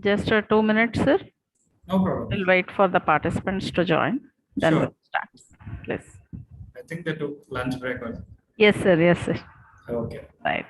Just 2 minutes, sir. No problem. We'll wait for the participants to join. Then Sure. we'll start. Please. I think they took lunch break. Yes, sir. Yes, sir. Okay. Right.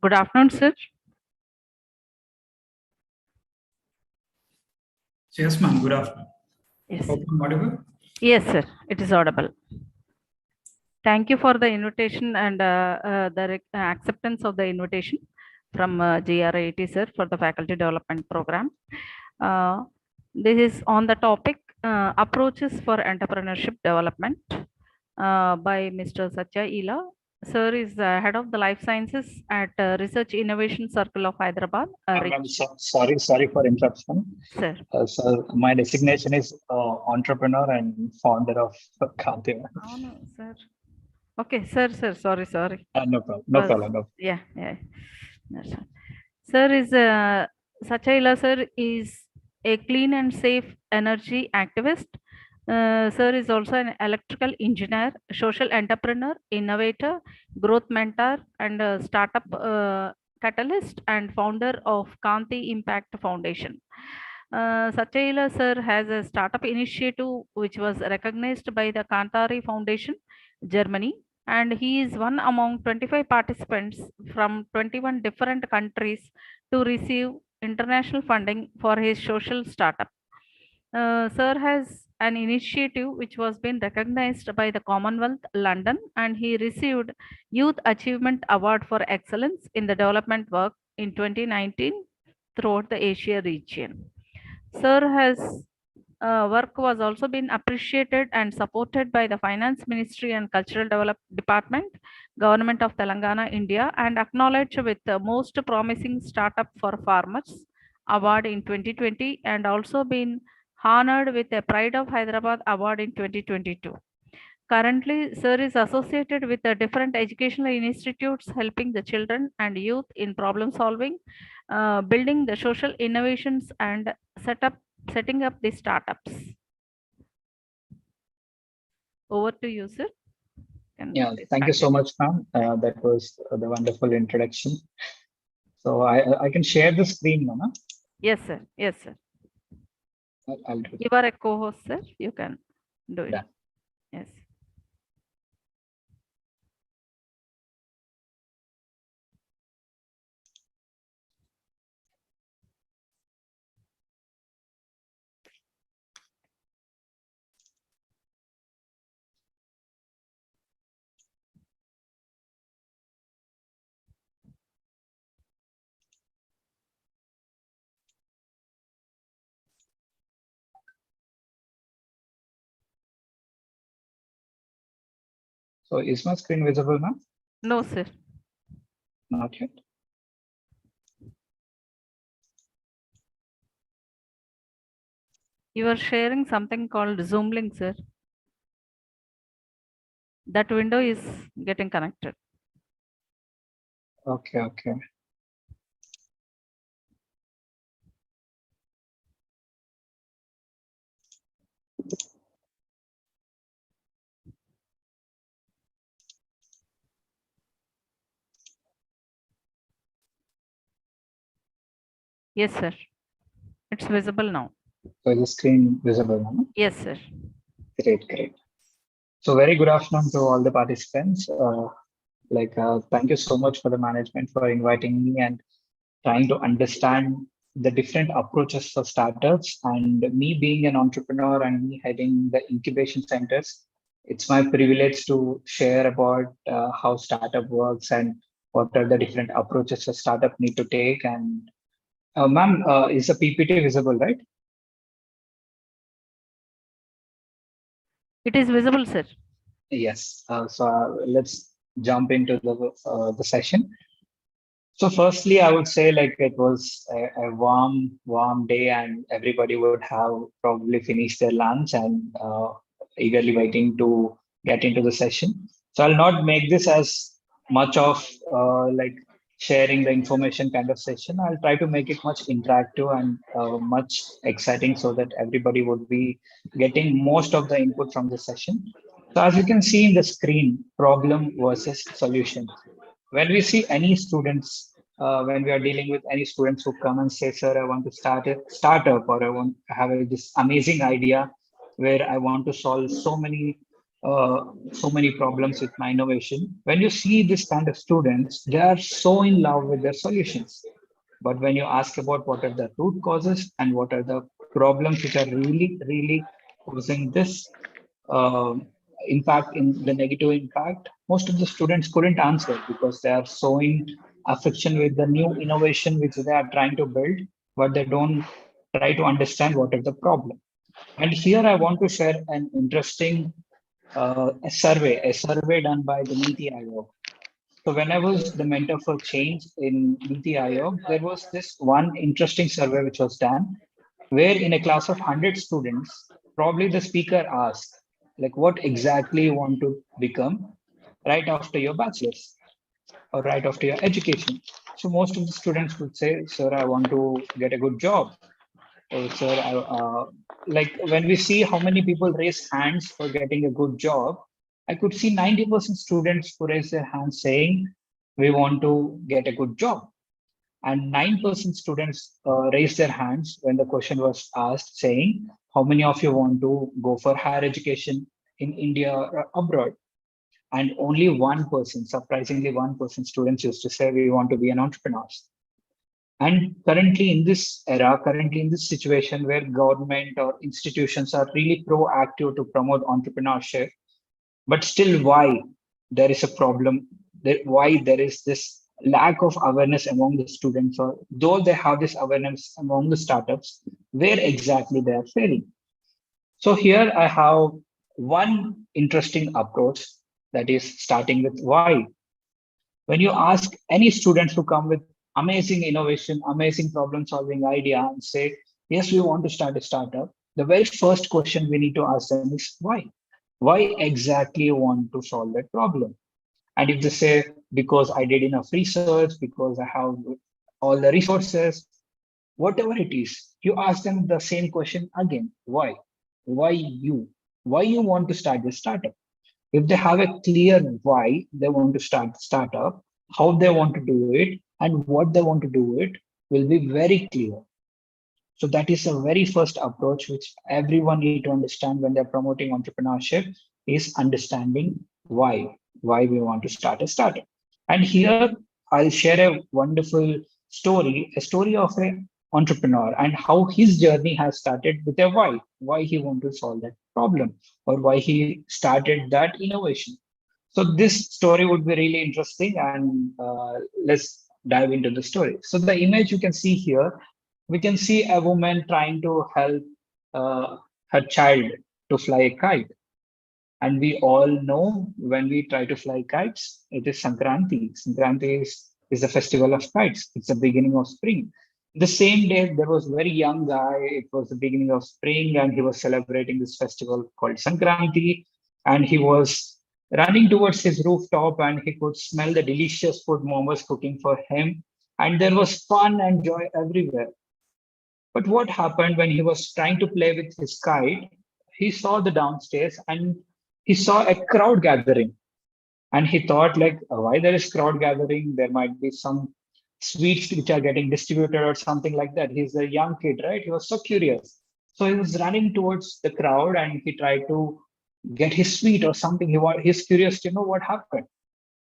Good afternoon, sir. Yes, ma'am. Good afternoon. Yes. Hope I'm audible. Yes, sir. It is audible. Thank you for the invitation and the acceptance of the invitation from GRAT, sir, for the faculty development program. This is on the topic approaches for entrepreneurship development by Mr. Satya Ila. Sir is head of the life sciences at Research Innovation Circle of Hyderabad. Sorry for interruption. Sir. So my designation is entrepreneur and founder of Kantya. Oh, no, sir. Okay, sir. Sorry. No problem. Yeah. That's fine. Sir is Sachaila sir is a clean and safe energy activist. Sir is also an electrical engineer, social entrepreneur, innovator, growth mentor, and startup catalyst and founder of Kanti Impact Foundation. Sachaila sir has a startup initiative which was recognized by the Kantari Foundation, Germany, and he is one among 25 participants from 21 different countries to receive international funding for his social startup. Sir has an initiative which was been recognized by the Commonwealth London, and he received Youth Achievement Award for Excellence in the Development Work in 2019 throughout the Asia region. Sir has work was also been appreciated and supported by the Finance Ministry and Cultural Development Department, Government of Telangana, India, and acknowledged with the Most Promising Startup for Farmers Award in 2020, and also been honored with a Pride of Hyderabad Award in 2022. Currently, Sir is associated with the different educational institutes helping the children and youth in problem solving, building the social innovations, and setting up the startups. Over to you, sir. Yeah, thank you so much, ma'am. That was the wonderful introduction. So I can share the screen, Mama. Yes, sir. I'll do You are a co-host, sir. You can do it. Done. Yes. So is my screen visible now? No, sir. Not yet. You are sharing something called Zoom link, sir. That window is getting connected. Okay. Yes, sir. It's visible now. So is the screen visible now? Yes, sir. Great. So very good afternoon to all the participants. Thank you so much for the management for inviting me and trying to understand the different approaches for startups. And me being an entrepreneur and me heading the incubation centers, it's my privilege to share about how startup works and what are the different approaches a startup need to take. And ma'am, is the PPT visible, right? It is visible, sir. Yes. Let's jump into the session. So firstly, I would say like it was a warm day and everybody would have probably finished their lunch and eagerly waiting to get into the session. So I'll not make this as much of like sharing the information kind of session. I'll try to make it much interactive and much exciting so that everybody would be getting most of the input from the session. So as you can see in the screen, problem versus solution. When we see any students, when we are dealing with any students who come and say, sir, I want to start a startup or I want to have this amazing idea where I want to solve so many so many problems with my innovation. When you see this kind of students, they are so in love with their solutions. But when you ask about what are the root causes and what are the problems which are really causing this impact in the negative impact, most of the students couldn't answer because they are so in affection with the new innovation which they are trying to build, but they don't try to understand what is the problem. And here I want to share an interesting a survey done by the Niti Aayog. So when I was the mentor for change in Niti Aayog, there was this one interesting survey which was done, where in a class of 100 students, probably the speaker asked, like, what exactly you want to become right after your bachelor's or right after your education. So most of the students would say, sir, I want to get a good job. Oh, sir, like when we see how many people raise hands for getting a good job, I could see 90% students who raise their hands saying, we want to get a good job. And 9% students raised their hands when the question was asked, saying, how many of you want to go for higher education in India or abroad? And only 1%, surprisingly, 1% students used to say, we want to be an entrepreneur. And currently in this era, currently in this situation where government or institutions are really proactive to promote entrepreneurship, but still why there is a problem, why there is this lack of awareness among the students, or though they have this awareness among the startups, where exactly they are failing. So here I have one interesting approach that is starting with why. When you ask any students who come with amazing innovation, amazing problem solving idea and say, yes, we want to start a startup, the very first question we need to ask them is why? Why exactly you want to solve that problem? And if they say, because I did enough research, because I have all the resources, whatever it is, you ask them the same question again. Why? Why you? Why you want to start this startup? If they have a clear why they want to start the startup, how they want to do it, and what they want to do it will be very clear. So that is a very first approach which everyone need to understand when they're promoting entrepreneurship is understanding why we want to start a startup. And here I'll share a wonderful story, a story of an entrepreneur and how his journey has started with a why he want to solve that problem or why he started that innovation. So this story would be really interesting, and let's dive into the story. So the image you can see here, we can see a woman trying to help her child to fly a kite. And we all know when we try to fly kites, it is Sankranti. Sankranti is the festival of kites. It's the beginning of spring. The same day, there was a very young guy. It was the beginning of spring, and he was celebrating this festival called Sankranti. And he was running towards his rooftop, and he could smell the delicious food mom was cooking for him. And there was fun and joy everywhere. But what happened when he was trying to play with his kite? He saw the downstairs and he saw a crowd gathering. And he thought, like, why there is crowd gathering? There might be some sweets which are getting distributed or something like that. He's a young kid, right? He was so curious. So he was running towards the crowd and he tried to get his sweet or something. He's curious to know what happened.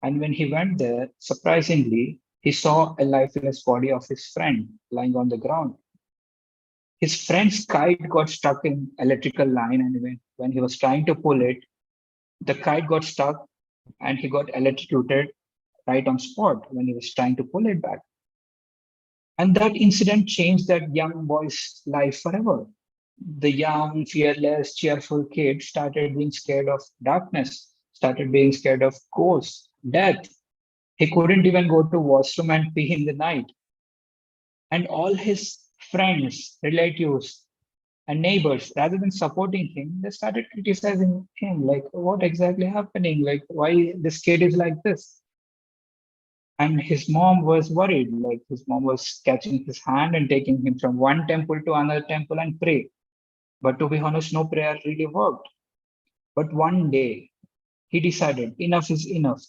And when he went there, surprisingly, he saw a lifeless body of his friend lying on the ground. His friend's kite got stuck in electrical line, and when he was trying to pull it, the kite got stuck and he got electrocuted right on spot when he was trying to pull it back. And that incident changed that young boy's life forever. The young, fearless, cheerful kid started being scared of darkness, started being scared of ghosts, death. He couldn't even go to washroom and pee in the night. And all his friends, relatives, and neighbors, rather than supporting him, they started criticizing him, like, what exactly happening? Like, why this kid is like this? And his mom was worried, like his mom was catching his hand and taking him from one temple to another temple and pray. But to be honest, no prayer really worked. But one day he decided enough is enough.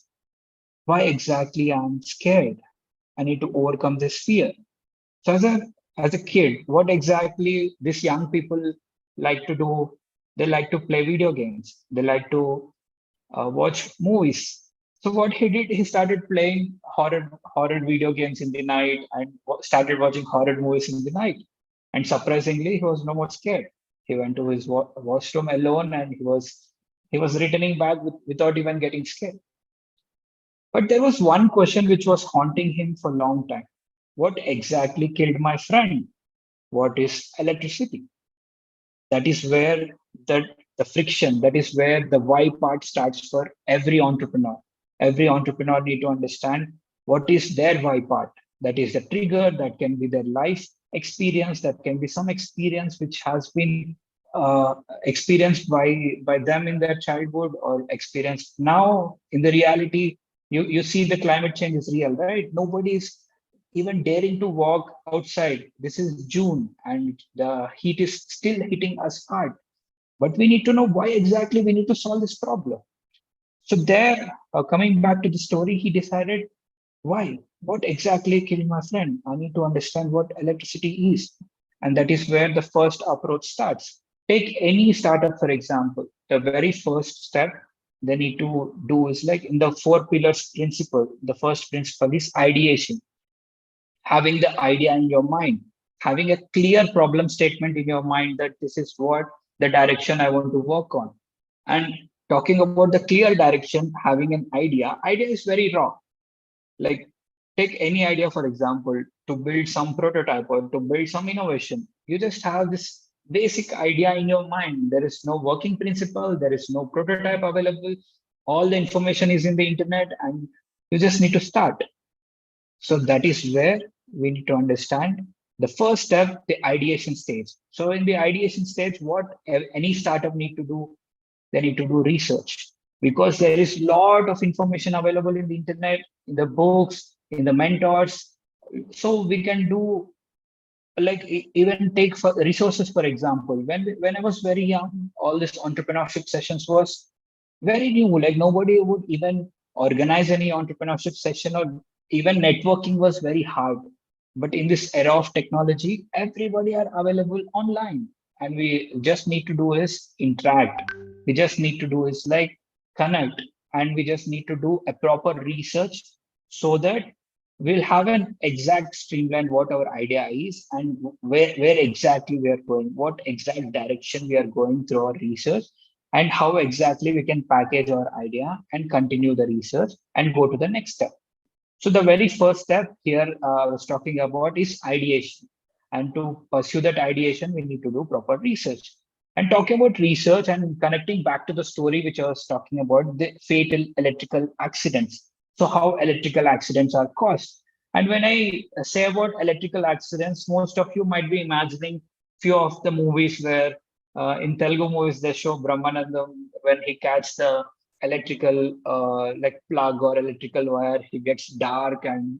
Why exactly I'm scared? I need to overcome this fear. So as a kid, what exactly these young people like to do? They like to play video games. They like to watch movies. So what he did, he started playing horror video games in the night and started watching horror movies in the night. And surprisingly, he was no more scared. He went to his washroom alone, and he was returning back without even getting scared. But there was one question which was haunting him for a long time. What exactly killed my friend? What is electricity? That is where the friction, that is where the why part starts for every entrepreneur. Every entrepreneur need to understand what is their why part. That is the trigger, that can be their life experience, that can be some experience which has been experienced by them in their childhood or experienced now in the reality. You see the climate change is real, right? Nobody is even daring to walk outside. This is June and the heat is still hitting us hard. But we need to know why exactly we need to solve this problem. So there, coming back to the story, he decided, why? What exactly killed my friend? I need to understand what electricity is. And that is where the first approach starts. Take any startup, for example. The very first step they need to do is like in the 4 pillars principle. The first principle is ideation, having the idea in your mind, having a clear problem statement in your mind that this is what the direction I want to work on. And talking about the clear direction, having an idea is very raw. Like take any idea, for example, to build some prototype or to build some innovation. You just have this basic idea in your mind. There is no working principle, there is no prototype available. All the information is in the internet and you just need to start. So that is where we need to understand the first step, the ideation stage. So in the ideation stage, what any startup need to do, they need to do research because there is lot of information available in the internet, in the books, in the mentors. So we can do like even take for resources, for example. When I was very young, all this entrepreneurship sessions was very new. Like nobody would even organize any entrepreneurship session or even networking was very hard. But in this era of technology, everybody are available online. And we just need to do is interact. We just need to do is like connect. And we just need to do a proper research so that we'll have an exact streamline what our idea is and where exactly we are going, what exact direction we are going through our research, and how exactly we can package our idea and continue the research and go to the next step. So the very first step here I was talking about is ideation. And to pursue that ideation, we need to do proper research. And talking about research and connecting back to the story which I was talking about, the fatal electrical accidents. So how electrical accidents are caused. And when I say about electrical accidents, most of you might be imagining few of the movies where in Telugu movies they show Brahmanandam when he catches the electrical like plug or electrical wire, he gets dark and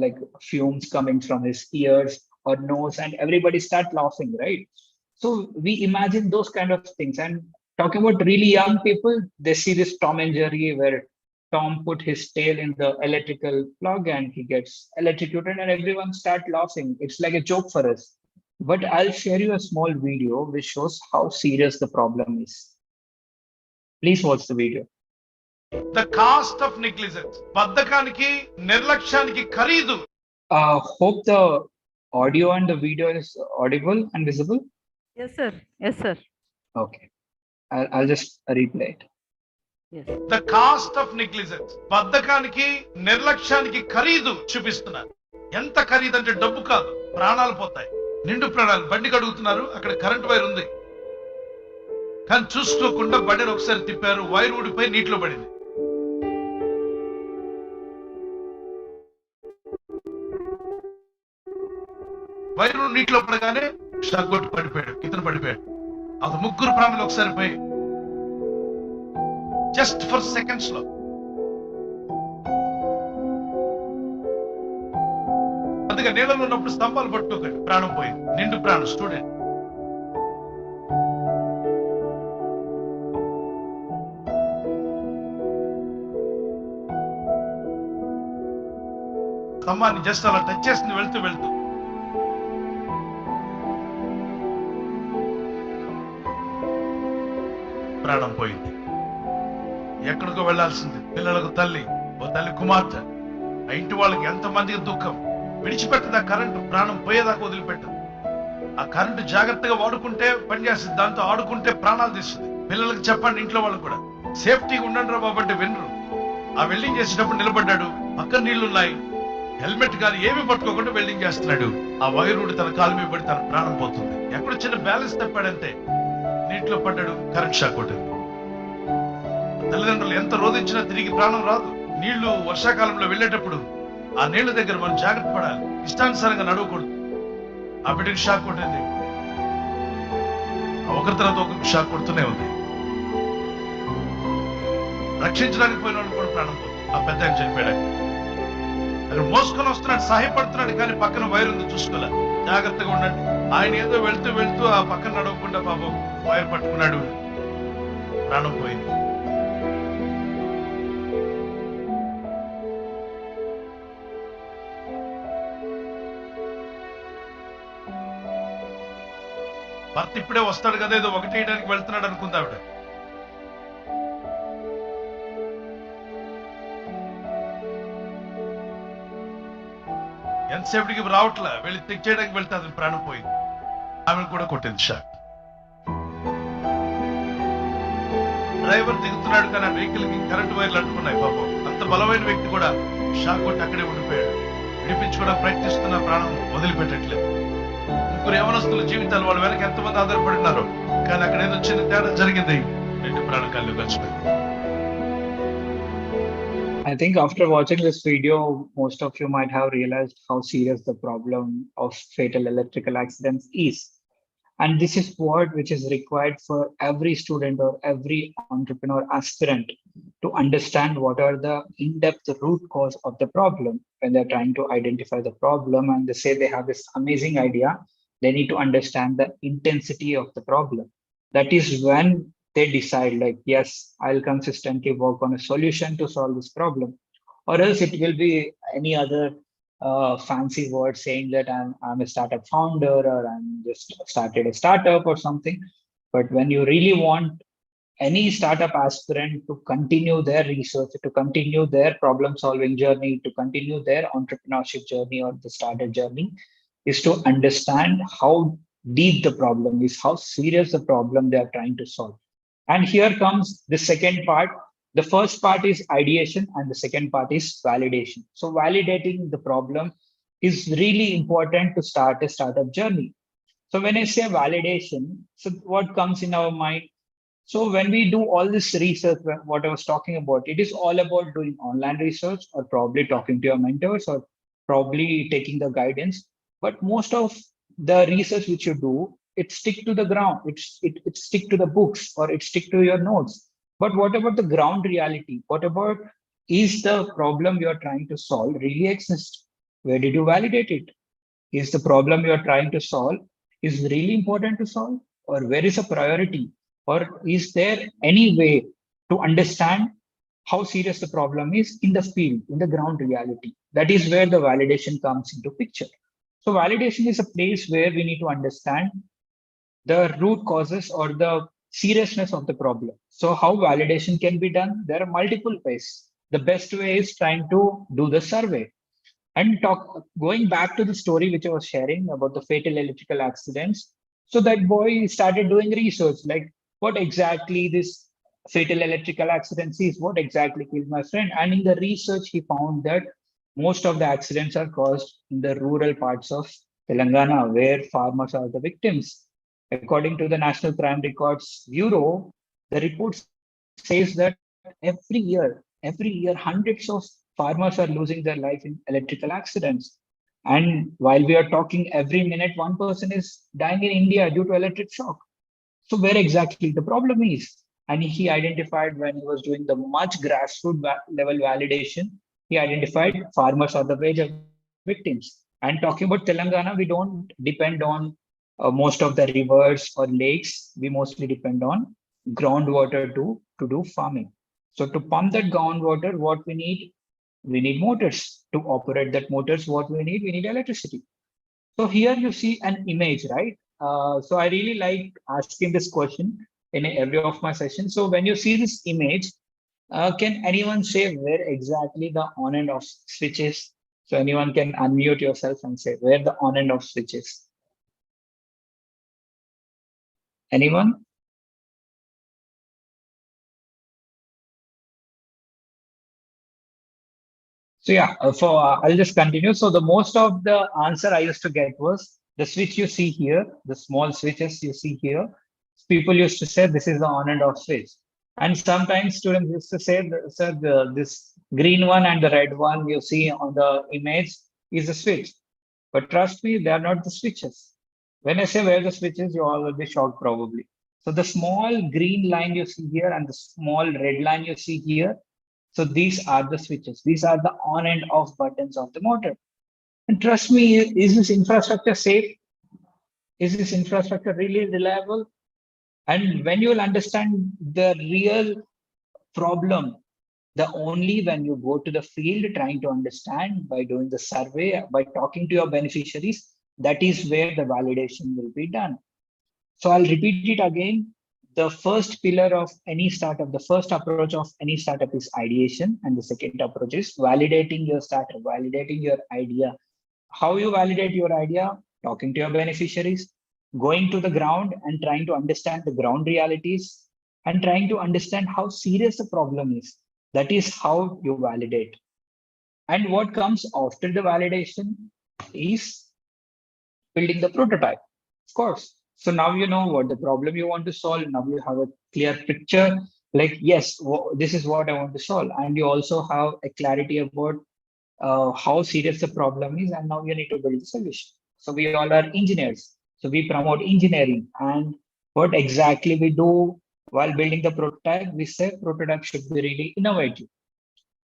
like fumes coming from his ears or nose and everybody start laughing, right? So we imagine those kind of things. And talking about really young people, they see this Tom and Jerry where Tom put his tail in the electrical plug and he gets electrocuted and everyone start laughing. It's like a joke for us. But I'll share you a small video which shows how serious the problem is. Please watch the video. The cost of negligence. బద్ధకానికి నిర్లక్ష్యానికి ఖరీదు. Hope the audio and the video is audible and visible. Yes, sir. Yes, sir. Okay. I'll just replay it. Yes. The cost of negligence. బద్ధకానికి నిర్లక్ష్యానికి ఖరీదు చూపిస్తున్నారు. ఎంత ఖరీదు అంటే డబ్బు కాదు, ప్రాణాలు పోతాయి. నిండు ప్రాణాలు. బండి కడుగుతున్నారు, అక్కడ కరెంట్ వైర్ ఉంది. కానీ చూసుకోకుండా బండిని ఒకసారి తిప్పారు, వైర్ ఊడిపోయి నీటిలో పడింది. వైరు నీటిలో పడగానే షాక్ కొట్టి పడిపోయాడు, ఇతను పడిపోయాడు. అది ముగ్గురు ప్రాణాలు ఒకసారి పోయి జస్ట్ ఫర్ సెకండ్స్ లో. అందుకే నీళ్ళలో ఉన్నప్పుడు స్తంభాలు పట్టుకోకండి, ప్రాణం పోయింది. నిండు ప్రాణం స్టూడెంట్. స్తంభాన్ని జస్ట్ అలా టచ్ చేసింది వెళ్తూ వెళ్తూ. ప్రాణం పోయింది. ఎక్కడికో వెళ్లాల్సింది, పిల్లలకు తల్లి, ఓ తల్లి కుమార్తె, ఆ ఇంటి వాళ్ళకి ఎంతమందికి దుఃఖం. విడిచిపెట్టదు ఆ కరెంటు, ప్రాణం పోయేదాకా వదిలిపెట్టదు. ఆ కరెంటు జాగ్రత్తగా వాడుకుంటే పనిచేస్తుంది, దాంతో ఆడుకుంటే ప్రాణాలు తీస్తుంది. పిల్లలకు చెప్పండి, ఇంట్లో వాళ్ళకు కూడా, సేఫ్టీగా ఉండండి రా బాబు అంటే వినరు. ఆ వెల్డింగ్ చేసేటప్పుడు నిలబడ్డాడు, పక్కన నీళ్లున్నాయి, హెల్మెట్ కానీ ఏమీ పట్టుకోకుండా వెల్డింగ్ చేస్తున్నాడు. ఆ వైరుడు తన కాలు మీద పడి తన ప్రాణం పోతుంది. ఎక్కడ చిన్న బ్యాలెన్స్ తప్పాడంటే నీటిలో పడ్డాడు, కరెంట్ షాక్ కొట్టింది. తల్లిదండ్రులు ఎంత రోధించినా తిరిగి ప్రాణం రాదు. నీళ్లు వర్షాకాలంలో వెళ్ళేటప్పుడు ఆ నీళ్ల దగ్గర మనం జాగ్రత్త పడాలి, ఇష్టానుసారంగా నడవకూడదు. ఆ బిడ్డకి షాక్ కొట్టింది, ఒకరి తర్వాత ఒకరికి షాక్ కొడుతూనే ఉంది. రక్షించడానికి పోయిన వాళ్ళు కూడా ప్రాణం పోతుంది. ఆ పెద్ద ఆయన చనిపోయాడు. ఆయన మోసుకొని వస్తున్నాడు, సహాయపడుతున్నాడు, కానీ పక్కన వైర్ ఉంది, చూసుకోలే. జాగ్రత్తగా ఉండండి. ఆయన ఏదో వెళ్తూ వెళ్తూ ఆ పక్కన నడవకుండా పాపం వైర్ పట్టుకున్నాడు, ప్రాణం పోయింది. భర్త ఇప్పుడే వస్తాడు కదా, ఏదో ఒకటి వేయడానికి వెళ్తున్నాడు అనుకుంది ఆవిడ. ఎంతసేపటికి రావట్లే, వెళ్ళి చెక్ చేయడానికి వెళ్తే అది ప్రాణం పోయింది. ఆమెను కూడా కొట్టింది షాక్. డ్రైవర్ దిగుతున్నాడు, కానీ ఆ వెహికల్ కి కరెంటు వైర్లు అంటుకున్నాయి. పాపం అంత బలమైన వ్యక్తి కూడా షాక్ కొట్టి అక్కడే ఉండిపోయాడు. విడిపించుకోవడానికి ప్రయత్నిస్తున్న ప్రాణం వదిలిపెట్టట్లేదు. ముగ్గురు యవనస్తుల జీవితాలు, వాళ్ళ వెనక ఎంతమంది ఆధారపడినారో, కానీ అక్కడ ఏదో చిన్న తేడా జరిగింది, రెండు ప్రాణం కళ్ళు కలిసిపోయింది. I think after watching this video, most of you might have realized how serious the problem of fatal electrical accidents is. And this is what which is required for every student or every entrepreneur aspirant to understand what are the in-depth root cause of the problem. When they're trying to identify the problem and they say they have this amazing idea, they need to understand the intensity of the problem. That is when they decide, like, yes, I'll consistently work on a solution to solve this problem. Or else it will be any other fancy word saying that I'm a startup founder, or I'm just started a startup or something. But when you really want any startup aspirant to continue their research, to continue their problem solving journey, to continue their entrepreneurship journey or the startup journey, is to understand how deep the problem is, how serious the problem they are trying to solve. And here comes the second part. The first part is ideation and the second part is validation. So validating the problem is really important to start a startup journey. So when I say validation, so what comes in our mind? So when we do all this research, what I was talking about, it is all about doing online research or probably talking to your mentors or probably taking the guidance. But most of the research which you do, it stick to the ground, it stick to the books or it stick to your notes. But what about the ground reality? What about, is the problem you're trying to solve really exist? Where did you validate it? Is the problem you're trying to solve is really important to solve? Or where is a priority? Or is there any way to understand how serious the problem is in the field, in the ground reality? That is where the validation comes into picture. So validation is a place where we need to understand the root causes or the seriousness of the problem. So how validation can be done? There are multiple ways. The best way is trying to do the survey and going back to the story which I was sharing about the fatal electrical accidents. So that boy started doing research, like what exactly this fatal electrical accidents is, what exactly killed my friend. And in the research, he found that most of the accidents are caused in the rural parts of Telangana, where farmers are the victims. According to the National Crime Records Bureau, the report says that every year, hundreds of farmers are losing their life in electrical accidents. And while we are talking, every minute, one person is dying in India due to electric shock. So where exactly the problem is? And he identified, when he was doing the much grassroots level validation, he identified farmers are the major victims. And talking about Telangana, we don't depend on most of the rivers or lakes. We mostly depend on groundwater to do farming. So to pump that groundwater, what we need motors. To operate that motors, what we need electricity. So here you see an image, right? So I really like asking this question in every of my sessions. So when you see this image, Can anyone say where exactly the on and off switch is? So anyone can unmute yourself and say where the on and off switch is. Anyone? So yeah, I'll just continue. So the most of the answer I used to get was the switch you see here, the small switches you see here. People used to say this is the on and off switch. And sometimes students used to say, sir, this green one and the red one you see on the image is a switch. But trust me, they are not the switches. When I say where the switch is, you all will be shocked probably. So the small green line you see here and the small red line you see here, so these are the switches. These are the on and off buttons of the motor. And trust me, is this infrastructure safe? Is this infrastructure really reliable? And when you will understand the real problem, the only when you go to the field trying to understand by doing the survey, by talking to your beneficiaries, that is where the validation will be done. So I'll repeat it again. The first pillar of any startup, the first approach of any startup is ideation. And the second approach is validating your startup, validating your idea. How you validate your idea? Talking to your beneficiaries, going to the ground and trying to understand the ground realities and trying to understand how serious the problem is. That is how you validate. And what comes after the validation is building the prototype, of course. So now you know what the problem you want to solve. Now you have a clear picture, like, yes, this is what I want to solve. And you also have a clarity about how serious the problem is. And now you need to build the solution. So we all are engineers. So we promote engineering. And what exactly we do while building the prototype, we say prototype should be really innovative.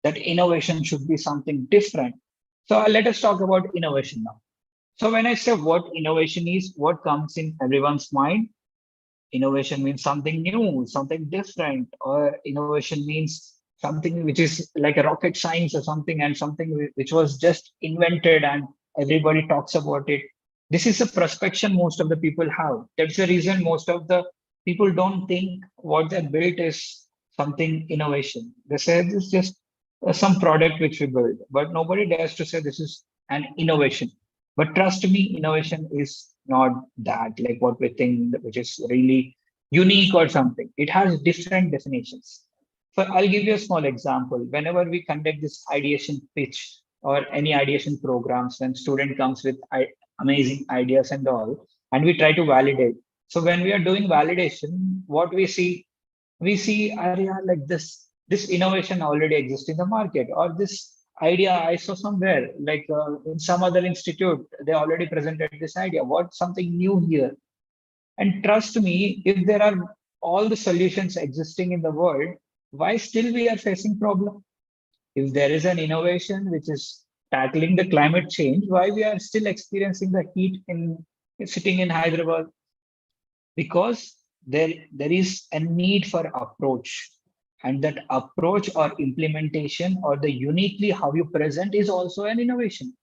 That innovation should be something different. So let us talk about innovation now. So when I say what innovation is, what comes in everyone's mind? Innovation means something new, something different, or innovation means something which is like a rocket science or something, and something which was just invented and everybody talks about it. This is a prospection most of the people have. That's the reason most of the people don't think what they built is something innovation. They say this is just some product which we build, but nobody dares to say this is an innovation. But trust me, innovation is not that like what we think, which is really unique or something. It has different definitions. So I'll give you a small example. Whenever we conduct this ideation pitch or any ideation programs, when student comes with amazing ideas and all, and we try to validate. So when we are doing validation, what we see area like this innovation already exists in the market, or this idea I saw somewhere, like in some other institute, they already presented this idea. What something new here? And trust me, if there are all the solutions existing in the world, why still we are facing problem? If there is an innovation which is tackling the climate change, why we are still experiencing the heat in sitting in Hyderabad? Because there is a need for approach, and that approach or implementation or the uniquely how you present is also an innovation.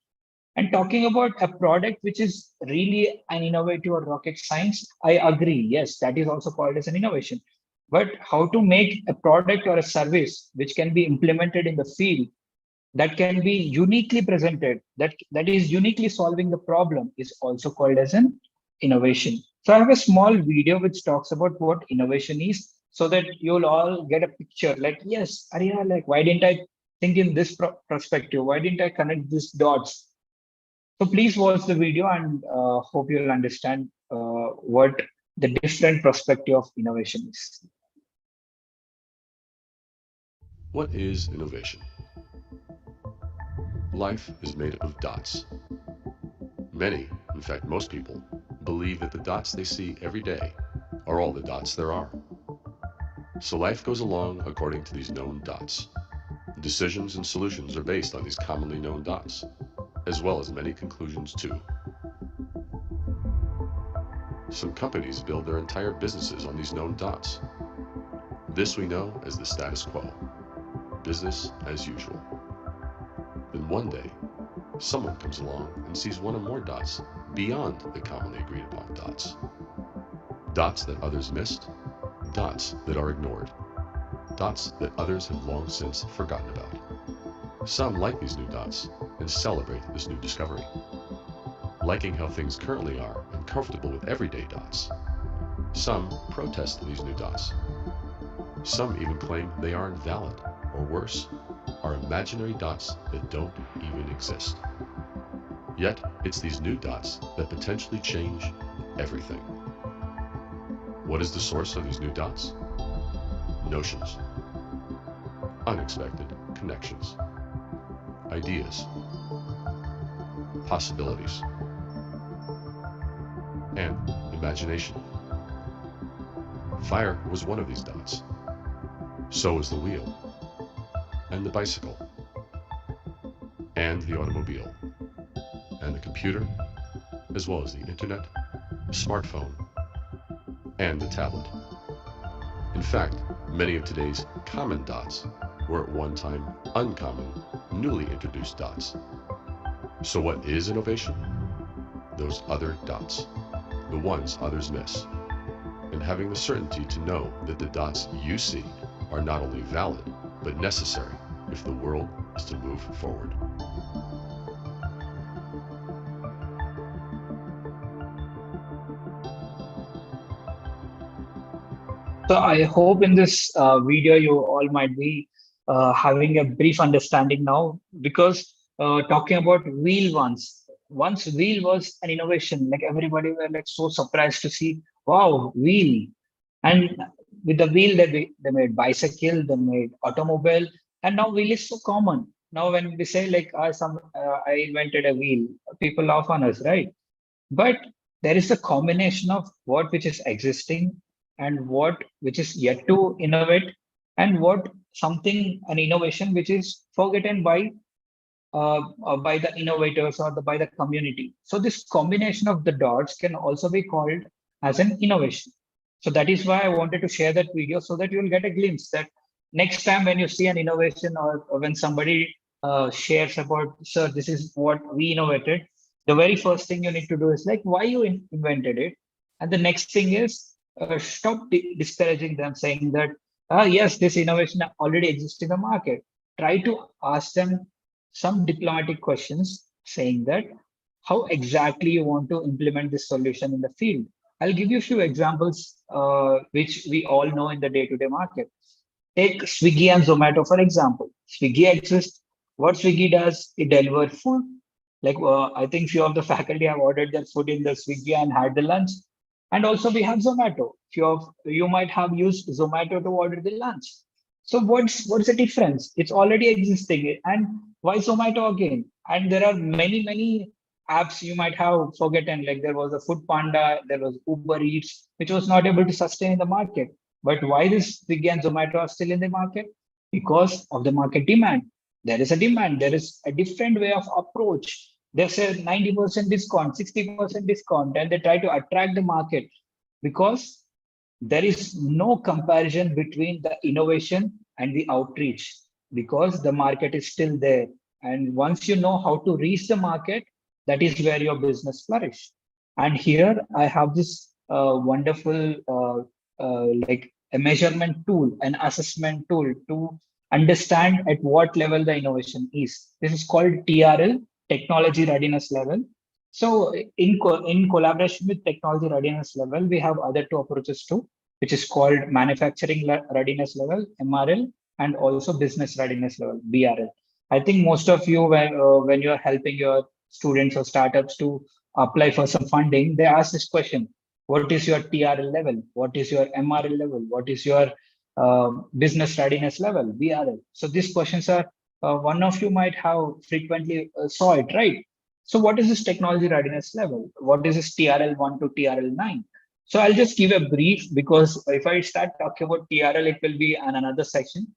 And talking about a product which is really an innovative or rocket science, I agree, yes, that is also called as an innovation. But how to make a product or a service which can be implemented in the field, that can be uniquely presented, that is uniquely solving the problem, is also called as an innovation. So I have a small video which talks about what innovation is, so that you'll all get a picture like, yes, Arya, like, why didn't I think in this perspective? Why didn't I connect these dots? So please watch the video and hope you'll understand what the different perspective of innovation is. What is innovation? Life is made up of dots. Many, in fact most people, believe that the dots they see every day are all the dots there are. So life goes along according to these known dots. Decisions and solutions are based on these commonly known dots, as well as many conclusions too. Some companies build their entire businesses on these known dots. This we know as the status quo, business as usual. Then one day, someone comes along and sees one or more dots beyond the commonly agreed upon dots. Dots that others missed, dots that are ignored. dots that others have long since forgotten about. Some like these new dots and celebrate this new discovery, liking how things currently are and comfortable with everyday dots. Some protest these new dots. Some even claim they are invalid, or worse, are imaginary dots that don't even exist. Yet, it's these new dots that potentially change everything. What is the source of these new dots? Notions, unexpected connections, ideas, possibilities, and imagination. Fire was one of these dots. So is the wheel, and the bicycle, and the automobile, and the computer, as well as the internet, smartphone, and the tablet. In fact, many of today's common dots were at one time uncommon, newly introduced dots. So what is innovation? Those other dots, the ones others miss, and having the certainty to know that the dots you see are not only valid, but necessary if the world is to move forward. So I hope in this video you all might be having a brief understanding now, because talking about wheel once wheel was an innovation, like everybody were like so surprised to see, wow, wheel. And with the wheel they made bicycle, they made automobile, and now wheel is so common. Now when we say like I invented a wheel, people laugh on us, right? But there is a combination of what which is existing and what which is yet to innovate, and what something an innovation which is forgotten by the innovators or by the community. So this combination of the dots can also be called as an innovation. So that is why I wanted to share that video, so that you will get a glimpse that next time when you see an innovation, or when somebody shares about, sir, this is what we innovated, the very first thing you need to do is like, why you invented it. And the next thing is, stop discouraging them, saying that, yes, this innovation already exists in the market. Try to ask them some diplomatic questions, saying that how exactly you want to implement this solution in the field. I'll give you a few examples which we all know in the day-to-day market. Take Swiggy and Zomato, for example. Swiggy exists. What Swiggy does, it delivers food. Like I think few of the faculty have ordered their food in the Swiggy and had the lunch. And also we have Zomato. Few of you might have used Zomato to order the lunch. So what's the difference? It's already existing. And why Zomato again? And there are many apps you might have forgotten. Like there was a Food Panda, there was Uber Eats, which was not able to sustain in the market. But why this Swiggy and Zomato are still in the market? Because of the market demand. There is a demand. There is a different way of approach. They say 90% discount, 60% discount, and they try to attract the market, because there is no comparison between the innovation and the outreach, because the market is still there. And once you know how to reach the market, that is where your business flourish. And here I have this wonderful like a measurement tool, an assessment tool to understand at what level the innovation is. This is called TRL, technology readiness level. So in collaboration with technology readiness level, we have other two approaches too, which is called manufacturing readiness level, MRL, and also business readiness level, BRL. I think most of you, when you are helping your students or startups to apply for some funding, they ask this question: what is your TRL level? What is your MRL level? What is your business readiness level, BRL? So these questions are, one of you might have frequently saw it, right? So what is this technology readiness level? What is this TRL 1 to TRL 9? So I'll just give a brief, because if I start talking about TRL, it will be an another section.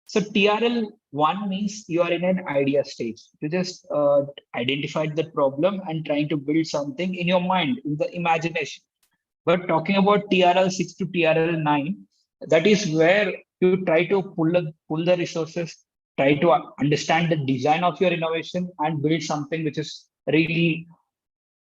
So TRL 1 means you are in an idea stage. You just identified the problem and trying to build something in your mind, in the imagination. But talking about TRL 6 to TRL 9, that is where you try to pull the resources, try to understand the design of your innovation and build something which is really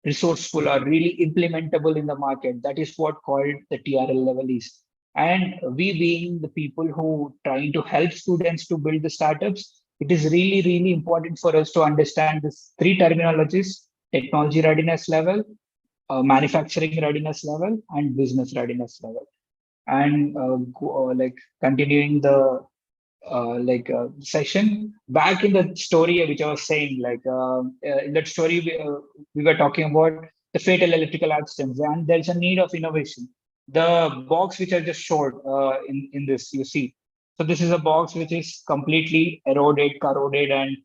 resourceful or really implementable in the market. That is what called the TRL level is. And we being the people who trying to help students to build the startups, it is really, really important for us to understand this three terminologies: technology readiness level, manufacturing readiness level, and business readiness level. And like continuing the session back in the story which I was saying, in that story we were talking about the fatal electrical accidents, and there's a need of innovation. The box which I just showed in this, you see. So this is a box which is completely eroded, corroded, and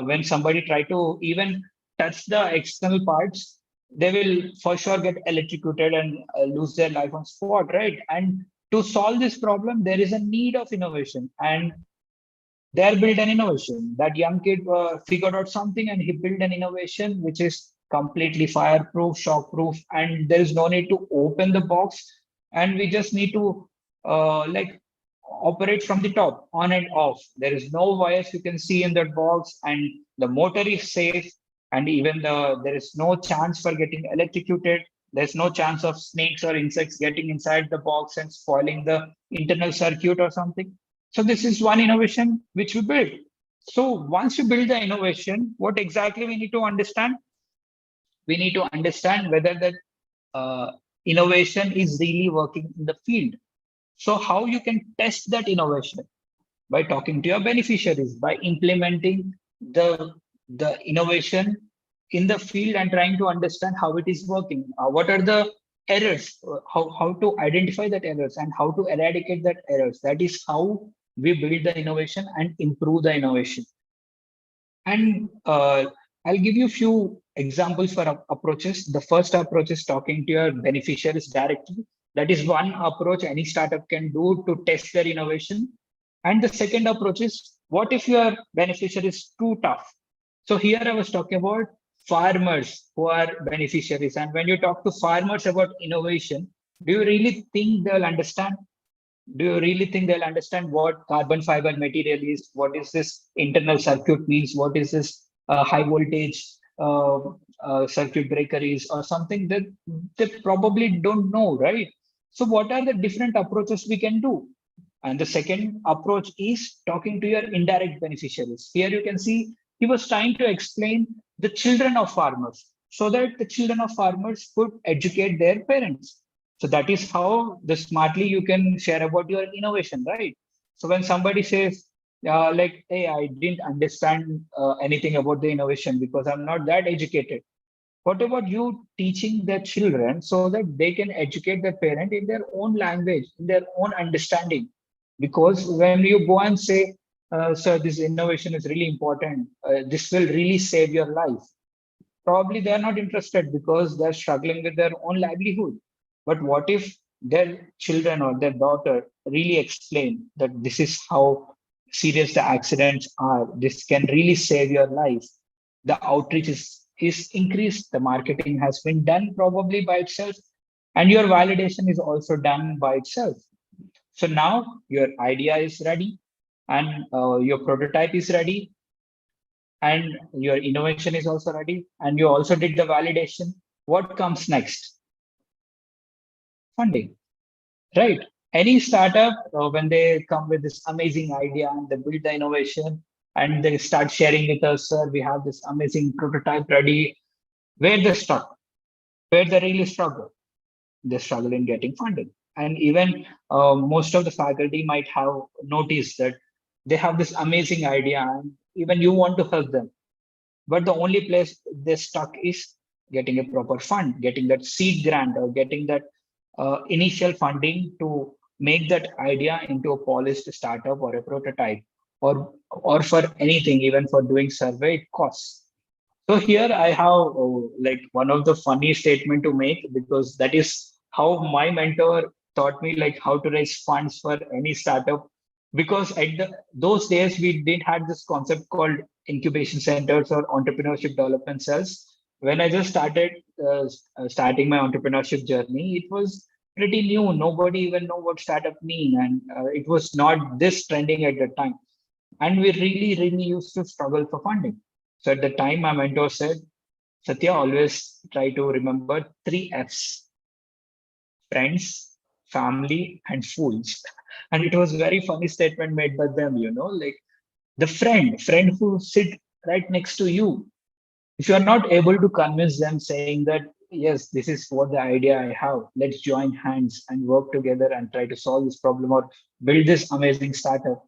when somebody try to even touch the external parts, they will for sure get electrocuted and lose their life on spot, right? And to solve this problem, there is a need of innovation, and there built an innovation. That young kid figured out something, and he built an innovation which is completely fireproof, shockproof, and there is no need to open the box, and we just need to like operate from the top, on and off. There is no wires you can see in that box, and the motor is safe, and even there is no chance for getting electrocuted. There's no chance of snakes or insects getting inside the box and spoiling the internal circuit or something. So this is one innovation which we build. So once you build the innovation, what exactly we need to understand? We need to understand whether that innovation is really working in the field. So how you can test that innovation? By talking to your beneficiaries, by implementing the innovation in the field and trying to understand how it is working. What are the errors? How to identify that errors and how to eradicate that errors. That is how we build the innovation and improve the innovation. And I'll give you a few examples for approaches. The first approach is talking to your beneficiaries directly. That is one approach any startup can do to test their innovation. And the second approach is, what if your beneficiary is too tough? So here I was talking about farmers who are beneficiaries. And when you talk to farmers about innovation, do you really think they'll understand? Do you really think they'll understand what carbon fiber material is? What is this internal circuit means? What is this high voltage circuit breaker is, or something that they probably don't know, right? So what are the different approaches we can do? And the second approach is talking to your indirect beneficiaries. Here you can see he was trying to explain the children of farmers so that the children of farmers could educate their parents. So that is how the smartly you can share about your innovation, right? So when somebody says, like, hey, I didn't understand anything about the innovation because I'm not that educated. What about you teaching their children so that they can educate their parent in their own language, in their own understanding? Because when you go and say, sir, this innovation is really important, this will really save your life, probably they're not interested because they're struggling with their own livelihood. But what if their children or their daughter really explain that this is how serious the accidents are, this can really save your life? The outreach is increased, the marketing has been done probably by itself, and your validation is also done by itself. So now your idea is ready, and your prototype is ready, and your innovation is also ready, and you also did the validation. What comes next? Funding, right? Any startup, when they come with this amazing idea and they build the innovation and they start sharing with us, sir, we have this amazing prototype ready. Where they stuck, where they really struggle, they struggle in getting funding. And even most of the faculty might have noticed that they have this amazing idea and even you want to help them. But the only place they stuck is getting a proper fund, getting that seed grant or getting that initial funding to make that idea into a polished startup or a prototype, or for anything, even for doing survey, it costs. So here I have like one of the funny statement to make, because that is how my mentor taught me like how to raise funds for any startup. Because at those days we didn't had this concept called incubation centers or entrepreneurship development cells. When I just starting my entrepreneurship journey, it was pretty new. Nobody even know what startup mean, and it was not this trending at the time. And we really used to struggle for funding. So at the time, my mentor said, Satya, always try to remember 3 F's: friends, family, and fools. And it was very funny statement made by them, like the friend who sit right next to you. If you are not able to convince them saying that, yes, this is what the idea I have, let's join hands and work together and try to solve this problem or build this amazing startup.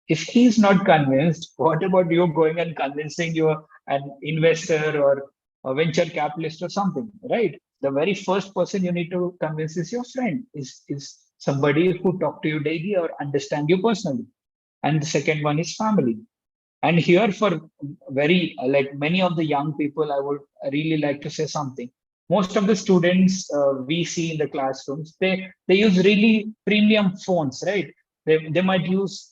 If he's not convinced, what about you going and convincing your an investor or a venture capitalist or something, right? The very first person you need to convince is your friend, is somebody who talk to you daily or understand you personally. And the second one is family. And here, for very like many of the young people, I would really like to say something. Most of the students we see in the classrooms, they use really premium phones, right? They might use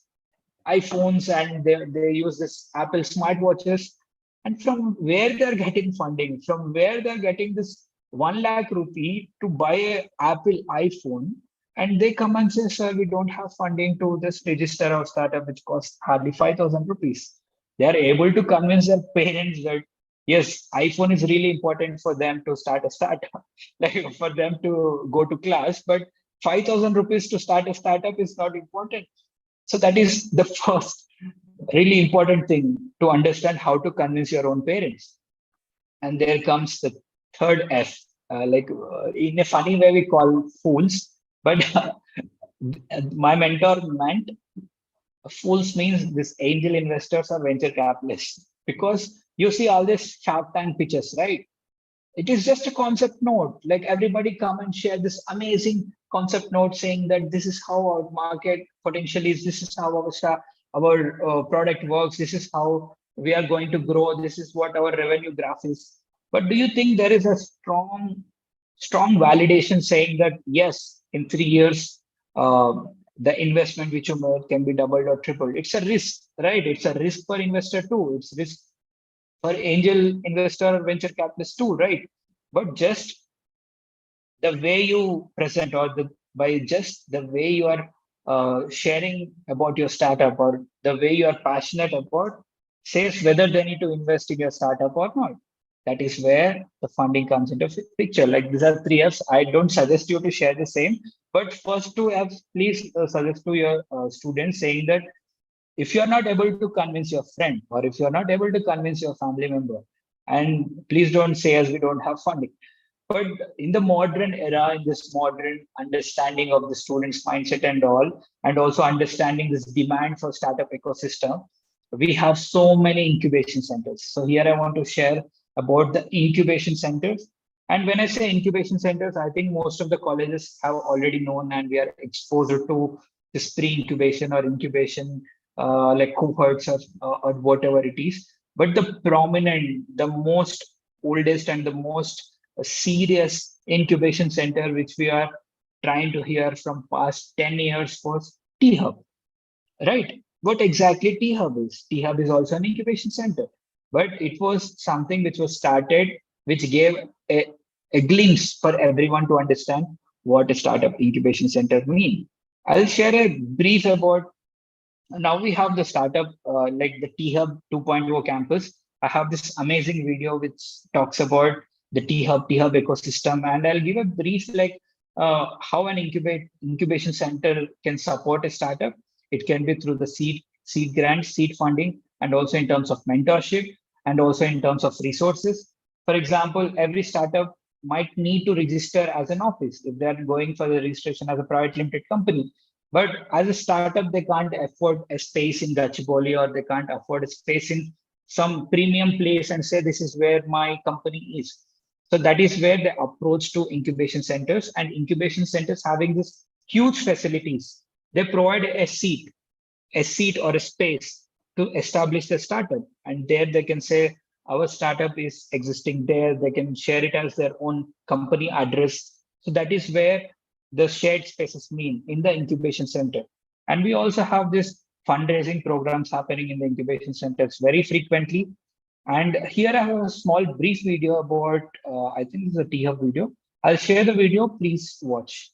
iPhones and they use this Apple smartwatches. And from where they're getting funding, from where they're getting this 1 lakh rupee to buy a Apple iPhone, and they come and say, sir, we don't have funding to this register our startup, which costs hardly 5,000 rupees. They are able to convince their parents that, yes, iPhone is really important for them to start a startup, like for them to go to class, but 5,000 rupees to start a startup is not important. So that is the first really important thing, to understand how to convince your own parents. And there comes the third F, in a funny way we call fools, but my mentor meant fools means this angel investors or venture capitalists, because you see all these Shark Tank pitches, right? It is just a concept note. Like everybody come and share this amazing concept note saying that this is how our market potential is, this is how our product works, this is how we are going to grow, this is what our revenue graph is. But do you think there is a strong validation saying that yes, in 3 years, the investment which you made can be doubled or tripled? It's a risk, right? It's a risk for investor too. It's risk for angel investor or venture capitalist too, right? But just the way you present, or by just the way you are sharing about your startup, or the way you are passionate about, says whether they need to invest in your startup or not. That is where the funding comes into picture. Like these are 3 Fs. I don't suggest you to share the same, but first 2 Fs, please suggest to your students, saying that if you're not able to convince your friend, or if you're not able to convince your family member, and please don't say as we don't have funding, but in the modern era, in this modern understanding of the students' mindset and all, and also understanding this demand for startup ecosystem, we have so many incubation centers. So here I want to share about the incubation centers. And when I say incubation centers, I think most of the colleges have already known, and we are exposed to this pre-incubation or incubation like cohorts or whatever it is. But the prominent, the most oldest and the most serious incubation center which we are trying to hear from past 10 years was T-Hub, right? What exactly T-Hub is? T-Hub is also an incubation center, but it was something which was started, which gave a glimpse for everyone to understand what a startup incubation center means. I'll share a brief about. Now we have the startup like the T-Hub 2.0 campus. I have this amazing video which talks about the T-Hub ecosystem, and I'll give a brief like how an incubation center can support a startup. It can be through the seed grants, seed funding, and also in terms of mentorship, and also in terms of resources. For example, every startup might need to register as an office if they're going for the registration as a private limited company. But as a startup, they can't afford a space in Gachibowli, or they can't afford a space in some premium place and say, this is where my company is. So that is where the approach to incubation centers, and incubation centers having this huge facilities. They provide a seat or a space to establish the startup. And there they can say, our startup is existing there. They can share it as their own company address. So that is where the shared spaces mean in the incubation center. And we also have this fundraising programs happening in the incubation centers very frequently. And here I have a small brief video about, I think it's a T-Hub video. I'll share the video, please watch.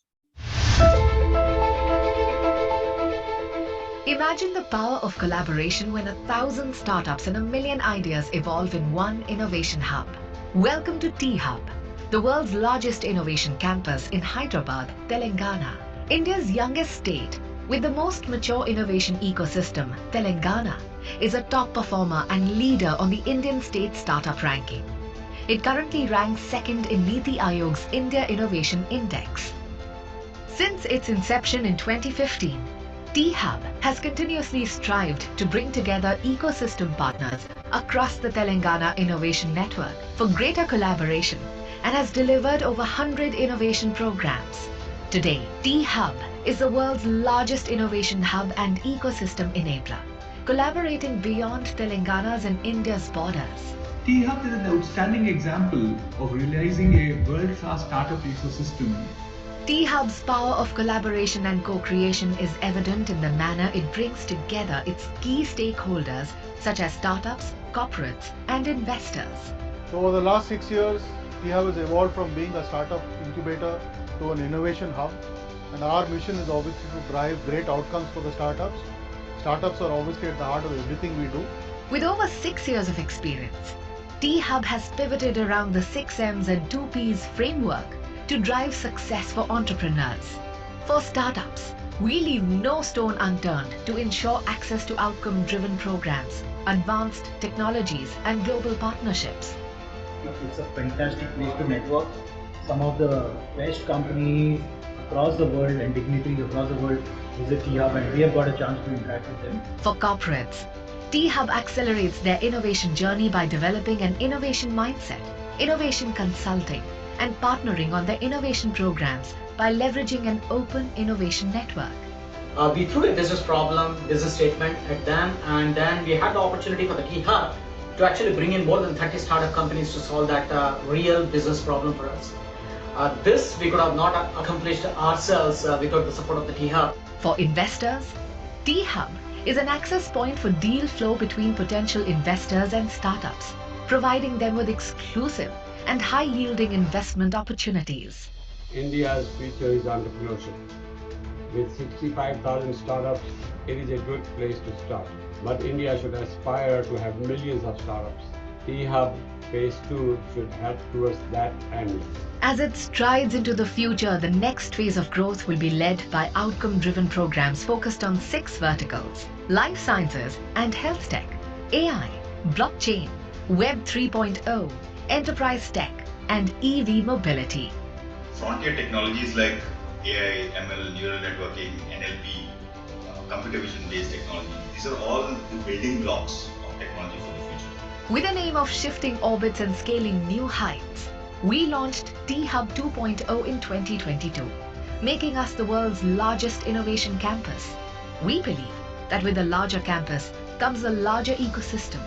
Imagine the power of collaboration when 1,000 startups and 1,000,000 ideas evolve in one innovation hub. Welcome to T-Hub, the world's largest innovation campus in Hyderabad, Telangana. India's youngest state, with the most mature innovation ecosystem, Telangana, is a top performer and leader on the Indian state startup ranking. It currently ranks second in Niti Aayog's India Innovation Index. Since its inception in 2015, T-Hub has continuously strived to bring together ecosystem partners across the Telangana Innovation Network for greater collaboration and has delivered over 100 innovation programs. Today, T-Hub is the world's largest innovation hub and ecosystem enabler, collaborating beyond Telangana's and India's borders. T-Hub is an outstanding example of realizing a world-class startup ecosystem. T-Hub's power of collaboration and co-creation is evident in the manner it brings together its key stakeholders such as startups, corporates, and investors. So over the last 6 years, T-Hub has evolved from being a startup incubator to an innovation hub. And our mission is obviously to drive great outcomes for the startups. Startups are obviously at the heart of everything we do. With over 6 years of experience, T-Hub has pivoted around the 6 M's and 2 P's framework to drive success for entrepreneurs. For startups, we leave no stone unturned to ensure access to outcome-driven programs, advanced technologies, and global partnerships. It's a fantastic place to network. Some of the best companies across the world and dignitaries across the world visit T-Hub, and we have got a chance to interact with them. For corporates, T-Hub accelerates their innovation journey by developing an innovation mindset, innovation consulting, and partnering on their innovation programs by leveraging an open innovation network. We threw a business problem, business statement at them, and then we had the opportunity for the T-Hub to actually bring in more than 30 startup companies to solve that real business problem for us. This we could have not accomplished ourselves without the support of the T-Hub. For investors, T-Hub is an access point for deal flow between potential investors and startups, providing them with exclusive and high-yielding investment opportunities. India's future is entrepreneurship. With 65,000 startups, it is a good place to start. But India should aspire to have millions of startups. T-Hub Phase 2 should head towards that end. As it strides into the future, the next phase of growth will be led by outcome-driven programs focused on 6 verticals: life sciences and health tech, AI, blockchain, Web 3.0, enterprise tech, and EV mobility. Frontier technologies like AI, ML, neural networking, NLP, computer vision-based technology, these are all the building blocks of technology for the future. With an aim of shifting orbits and scaling new heights, we launched T-Hub 2.0 in 2022, making us the world's largest innovation campus. We believe that with a larger campus comes a larger ecosystem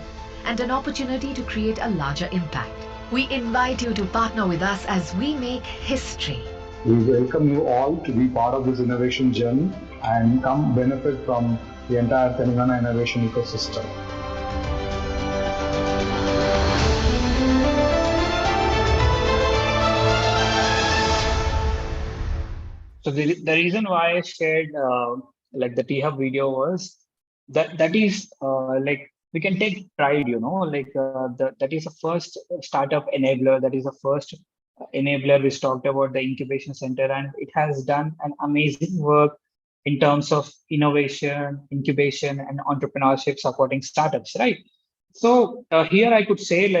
and an opportunity to create a larger impact. We invite you to partner with us as we make history. We welcome you all to be part of this innovation journey and come benefit from the entire Telangana innovation ecosystem. So the reason why I shared like the T-Hub video was that is like we can take pride, that is the first startup enabler, that is the first enabler which talked about the incubation center, and it has done an amazing work in terms of innovation, incubation, and entrepreneurship supporting startups, right? So here I could say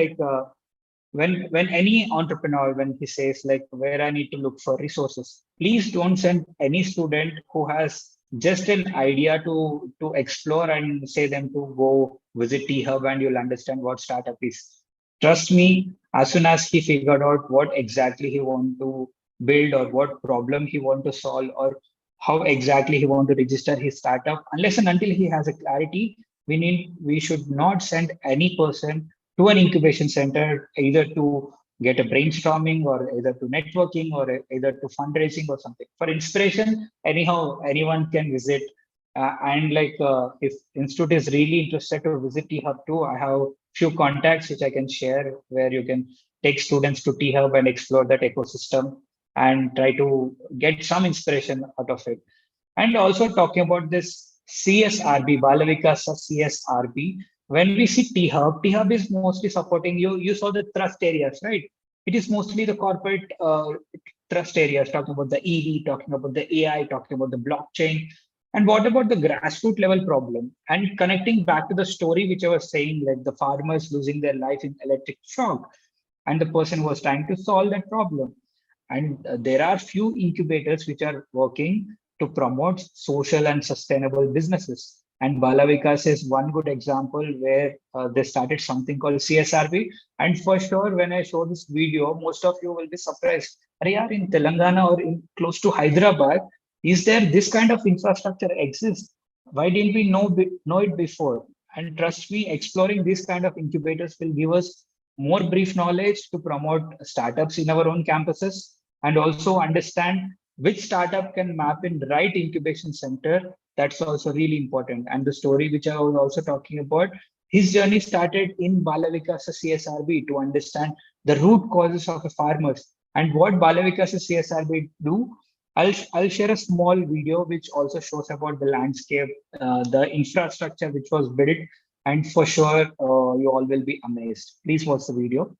when any entrepreneur, when he says where I need to look for resources, please don't send any student who has just an idea to explore and say them to go visit T-Hub and you'll understand what startup is. Trust me, as soon as he figured out what exactly he want to build or what problem he want to solve or how exactly he want to register his startup, unless and until he has a clarity, we should not send any person to an incubation center either to get a brainstorming or either to networking or either to fundraising or something. For inspiration, anyhow, anyone can visit. If institute is really interested to visit T-Hub too, I have few contacts which I can share where you can take students to T-Hub and explore that ecosystem and try to get some inspiration out of it. And also talking about this CSRB, Balavikasa CSRB, when we see T-Hub is mostly supporting you. You saw the trust areas, right? It is mostly the corporate trust areas, talking about the EV, talking about the AI, talking about the blockchain. And what about the grassroots level problem? And connecting back to the story which I was saying, like the farmers losing their life in electric shock, and the person was trying to solve that problem. And there are few incubators which are working to promote social and sustainable businesses. And Balavikas is one good example where they started something called CSRB. And for sure, when I show this video, most of you will be surprised. Are in Telangana or in close to Hyderabad, is there this kind of infrastructure exists? Why didn't we know it before? And trust me, exploring these kind of incubators will give us more brief knowledge to promote startups in our own campuses, and also understand which startup can map in right incubation center. That's also really important. And the story which I was also talking about, his journey started in Balavikas CSRB to understand the root causes of the farmers. And what Balavikas CSRB do, I'll share a small video which also shows about the landscape, the infrastructure which was built, and for sure you all will be amazed. Please watch the video.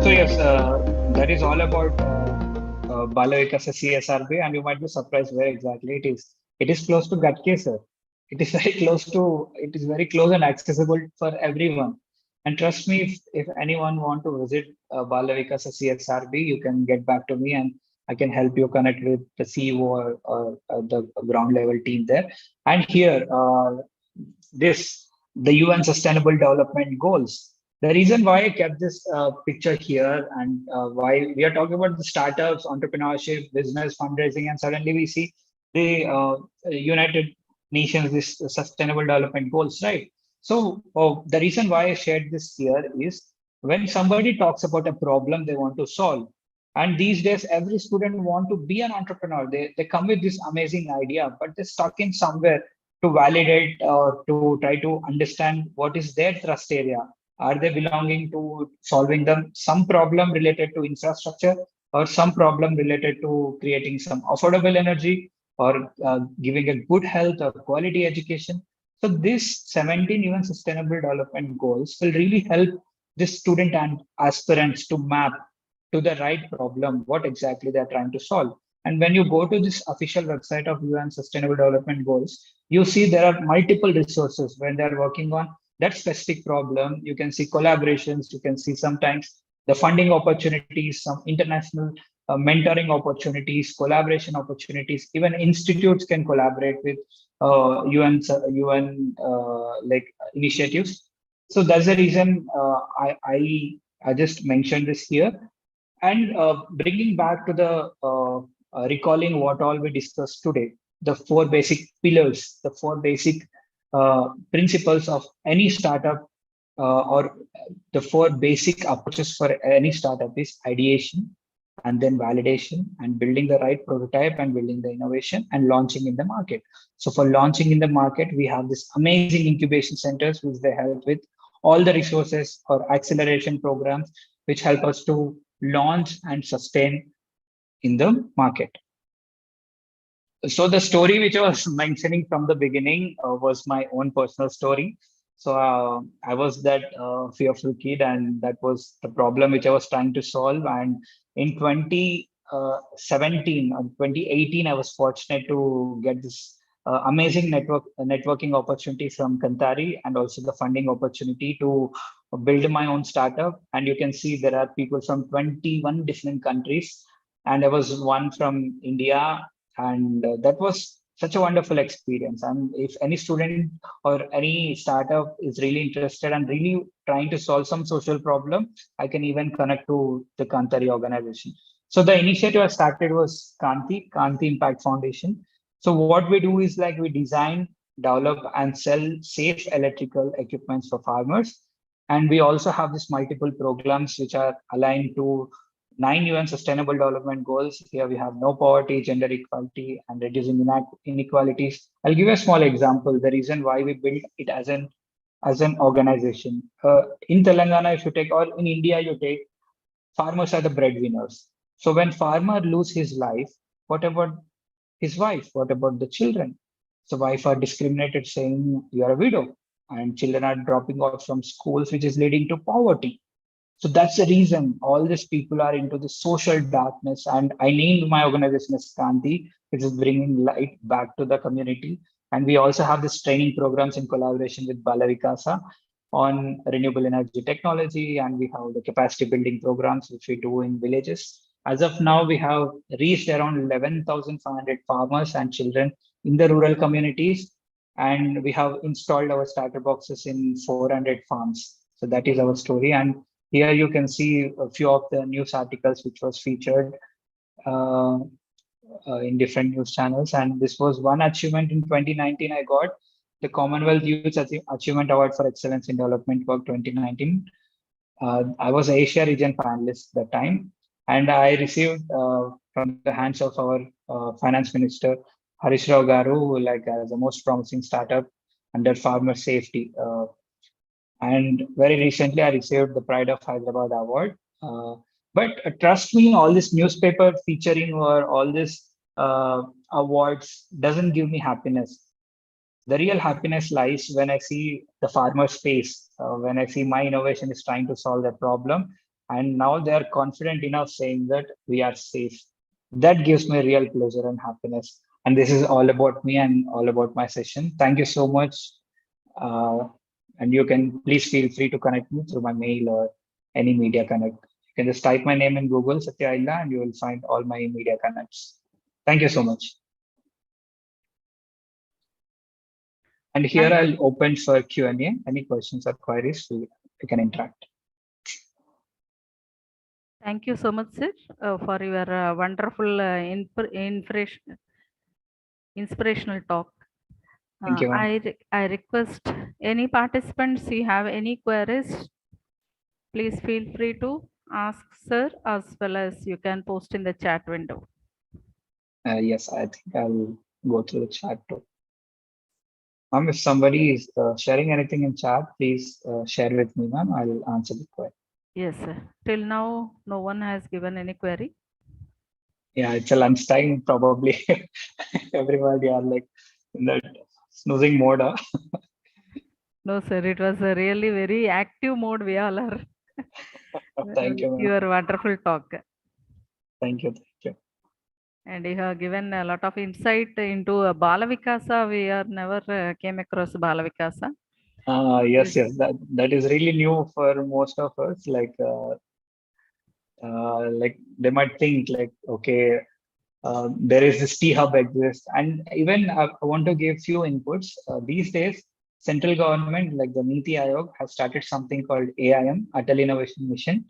So yes, that is all about Balavikas CSRB, and you might be surprised where exactly it is. It is close to Gatkesar. It is very close to. It is very close and accessible for everyone. And trust me, if anyone want to visit Balavikas CSRB, you can get back to me, and I can help you connect with the CEO or the ground level team there. And here, the UN Sustainable Development Goals. The reason why I kept this picture here, and why we are talking about the startups, entrepreneurship, business, fundraising, and suddenly we see the United Nations this Sustainable Development Goals, right? So the reason why I shared this here is when somebody talks about a problem they want to solve, and these days every student want to be an entrepreneur. They come with this amazing idea, but they're stuck in somewhere to validate or to try to understand what is their trust area. Are they belonging to solving them some problem related to infrastructure, or some problem related to creating some affordable energy, or giving a good health or quality education? So these 17 UN Sustainable Development Goals will really help this student and aspirants to map to the right problem, what exactly they're trying to solve. And when you go to this official website of UN Sustainable Development Goals, you see there are multiple resources when they're working on that specific problem. You can see collaborations, you can see sometimes the funding opportunities, some international mentoring opportunities, collaboration opportunities. Even institutes can collaborate with UN like initiatives. So that's the reason I just mentioned this here. And bringing back to the recalling what all we discussed today, the four basic pillars, the four basic principles of any startup, or the four basic approaches for any startup is ideation, and then validation and building the right prototype and building the innovation and launching in the market. So for launching in the market, we have this amazing incubation centers, which they help with all the resources or acceleration programs, which help us to launch and sustain in the market. So the story which I was mentioning from the beginning was my own personal story. So I was that fearful kid, and that was the problem which I was trying to solve. And in 2017 or 2018, I was fortunate to get this amazing networking opportunity from Kantari, and also the funding opportunity to build my own startup. And you can see there are people from 21 different countries, and I was one from India, and that was such a wonderful experience. And if any student or any startup is really interested and really trying to solve some social problem, I can even connect to the Kantari organization. So the initiative I started was Kanti Impact Foundation. So what we do is like we design, develop, and sell safe electrical equipments for farmers. And we also have this multiple programs which are aligned to 9 UN Sustainable Development Goals. Here we have no poverty, gender equality, and reducing inequalities. I'll give you a small example. The reason why we built it as an organization. In Telangana, if you take, or in India, you take, farmers are the breadwinners. So when farmer lose his life, what about his wife? What about the children? So wife are discriminated, saying you are a widow, and children are dropping out from schools, which is leading to poverty. So that's the reason all these people are into the social darkness. And I named my organization as Kanti, which is bringing light back to the community. And we also have this training programs in collaboration with Balavikasa on renewable energy technology. And we have the capacity building programs, which we do in villages. As of now, we have reached around 11,500 farmers and children in the rural communities. And we have installed our starter boxes in 400 farms. So that is our story. And here you can see a few of the news articles which was featured in different news channels. And this was one achievement in 2019 I got, the Commonwealth Youth Achievement Award for Excellence in Development Work 2019. I was Asia region finalist that time, and I received from the hands of our finance minister, Harish Rao Garu, like as the most promising startup under farmer safety. And very recently, I received the Pride of Hyderabad award. But trust me, all this newspaper featuring or all this awards doesn't give me happiness. The real happiness lies when I see the farmer's face, when I see my innovation is trying to solve that problem. And now they are confident enough saying that we are safe. That gives me real pleasure and happiness. And this is all about me and all about my session. Thank you so much. And you can please feel free to connect me through my mail or any media connect. You can just type my name in Google, Satya Illa, and you will find all my media connects. Thank you so much. And here I'll open for Q&A. Any questions or queries, we can interact. Thank you so much, sir, for your wonderful inspirational talk. Thank you. I request any participants, you have any queries, please feel free to ask sir, as well as you can post in the chat window. Yes, I think I'll go through the chat too. If somebody is sharing anything in chat, please share with me, ma'am. I'll answer the query. Yes, sir. Till now, no one has given any query. Yeah, it's a lunchtime, probably. Everybody are like in that snoozing mode. No, sir. It was a really very active mode. We all are. Thank you, ma'am. Your wonderful talk. Thank you. Thank you. And you have given a lot of insight into Balavikasa. We are never came across Balavikasa. Yes, that is really new for most of us. Like they might think like, okay, there is this T-Hub exists. And even I want to give few inputs. These days, central government, like the Niti Aayog, has started something called AIM, Atal Innovation Mission.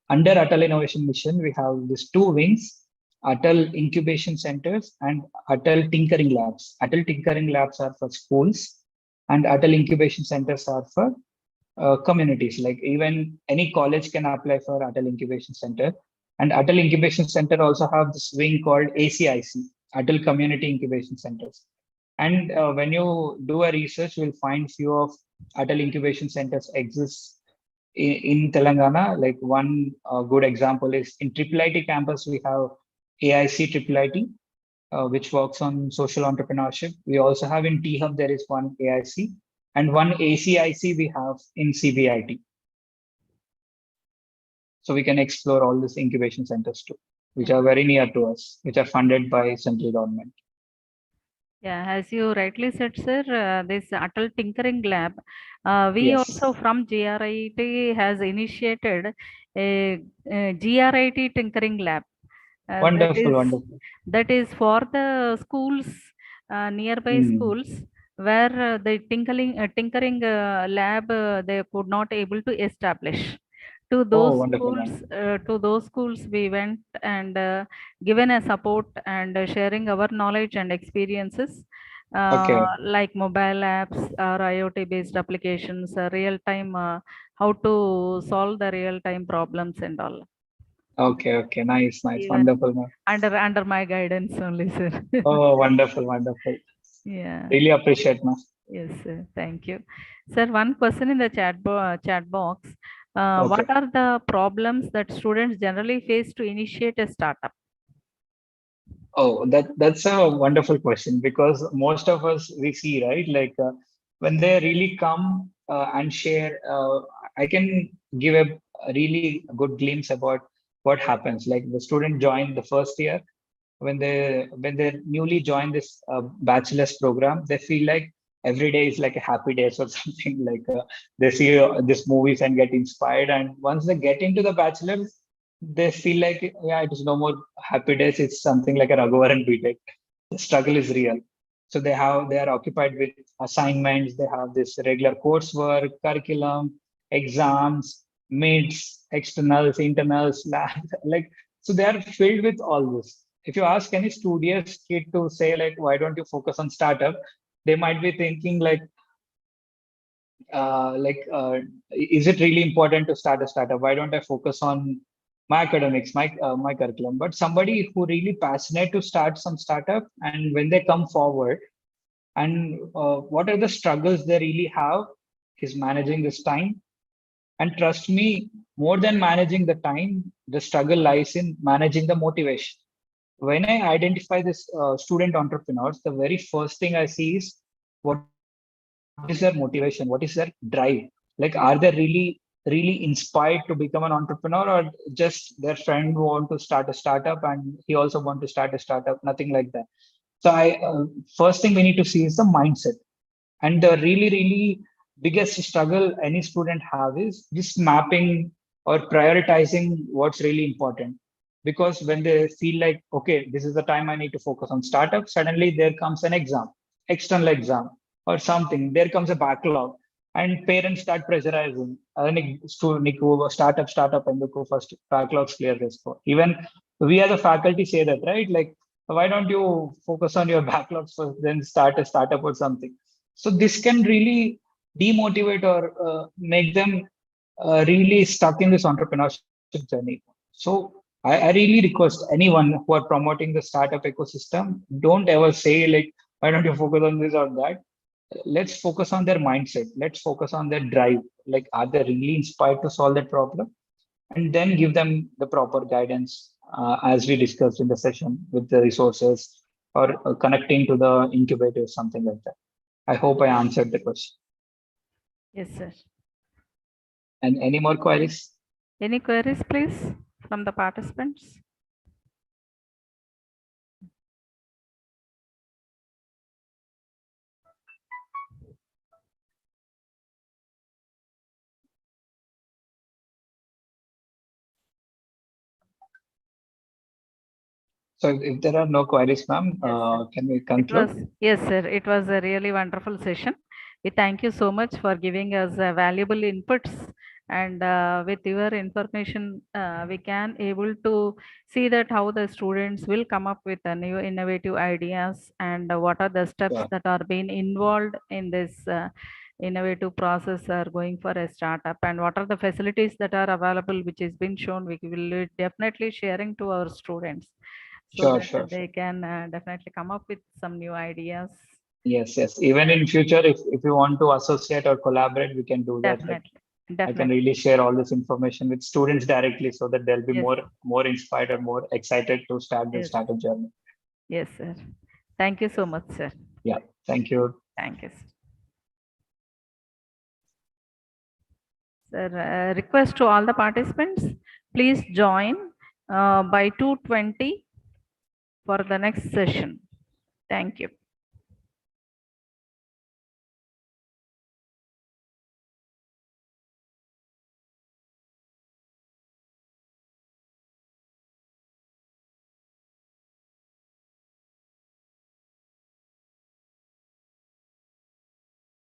Under Atal Innovation Mission, we have these two wings, Atal Incubation Centers and Atal Tinkering Labs. Atal Tinkering Labs are for schools, and Atal Incubation Centers are for communities. Like even any college can apply for Atal Incubation Center. And Atal Incubation Center also have this wing called ACIC, Atal Community Incubation Centers. And when you do a research, you'll find few of Atal Incubation Centers exist in Telangana. Like one good example is in Triple IT campus, we have AIC Triple IT, which works on social entrepreneurship. We also have in T Hub, there is one AIC, and one ACIC we have in CBIT. So we can explore all these incubation centers too, which are very near to us, which are funded by central government. Yeah, as you rightly said, sir, this Atal Tinkering Lab, we Yes. also from GRIT has initiated a GRIT Tinkering Lab. Wonderful. That is for the schools, nearby schools, where the tinkering lab they could not able to establish. To those schools, we went and given a support and sharing our knowledge and experiences, like mobile apps or IoT-based applications, real time, how to solve the real time problems and all. Okay, nice, Even wonderful. under my guidance only, sir. Oh, wonderful. Yeah. Really appreciate, ma'am. Yes, sir. Thank you. Sir, one question in the chat box. What are the problems that students generally face to initiate a startup? Oh, that's a wonderful question, because most of us we see, right? Like when they really come and share, I can give a really good glimpse about what happens. Like the student joined the first year, when they newly join this bachelor's program, they feel like every day is like a happy days or something. Like they see these movies and get inspired, and once they get into the bachelor's, they feel like, yeah, it is no more happy days. It's something like a Raghuvaran BTech. The struggle is real. So they are occupied with assignments. They have this regular coursework, curriculum, exams, mids, externals, internals, lab. Like, so they are filled with all this. If you ask any studious kid to say like, why don't you focus on startup? They might be thinking like, is it really important to start a startup? Why don't I focus on my academics, my curriculum? But somebody who really passionate to start some startup, and when they come forward, and what are the struggles they really have is managing this time. And trust me, more than managing the time, the struggle lies in managing the motivation. When I identify this student entrepreneurs, the very first thing I see is what is their motivation, what is their drive. Like, are they really inspired to become an entrepreneur, or just their friend want to start a startup and he also want to start a startup? Nothing like that. So I first thing we need to see is the mindset. And the really biggest struggle any student have is just mapping or prioritizing what's really important. Because when they feel like, okay, this is the time I need to focus on startup, suddenly there comes an exam, external exam or something, there comes a backlog, and parents start pressurizing. Startup and the first backlogs clear this. Even we as a faculty say that, right? Like, why don't you focus on your backlogs first, then start a startup or something? So this can really demotivate or make them really stuck in this entrepreneurship journey. So I really request anyone who are promoting the startup ecosystem, don't ever say like, why don't you focus on this or that? Let's focus on their mindset. Let's focus on their drive. Like, are they really inspired to solve that problem? And then give them the proper guidance, as we discussed in the session, with the resources or connecting to the incubator, something like that. I hope I answered the question. Yes, sir. And any more queries? Any queries, please, from the participants? So if there are no queries, ma'am, can we conclude? Yes, sir. It was a really wonderful session. We thank you so much for giving us valuable inputs, and with your information, we can able to see that how the students will come up with new innovative ideas, and what are the steps that are being involved in this innovative process are going for a startup, and what are the facilities that are available, which has been shown, we will definitely sharing to our students, so that they can definitely come up with some new ideas. Yes, yes. Even in future, if you want to associate or collaborate, we can do that. Definitely. I can really share all this information with students directly, so that they'll be more inspired or more excited to start their startup journey. Yes, sir. Thank you so much, sir. Yeah, thank you. Thank you, sir. Sir, request to all the participants, please join by 2:20 for the next session. Thank you.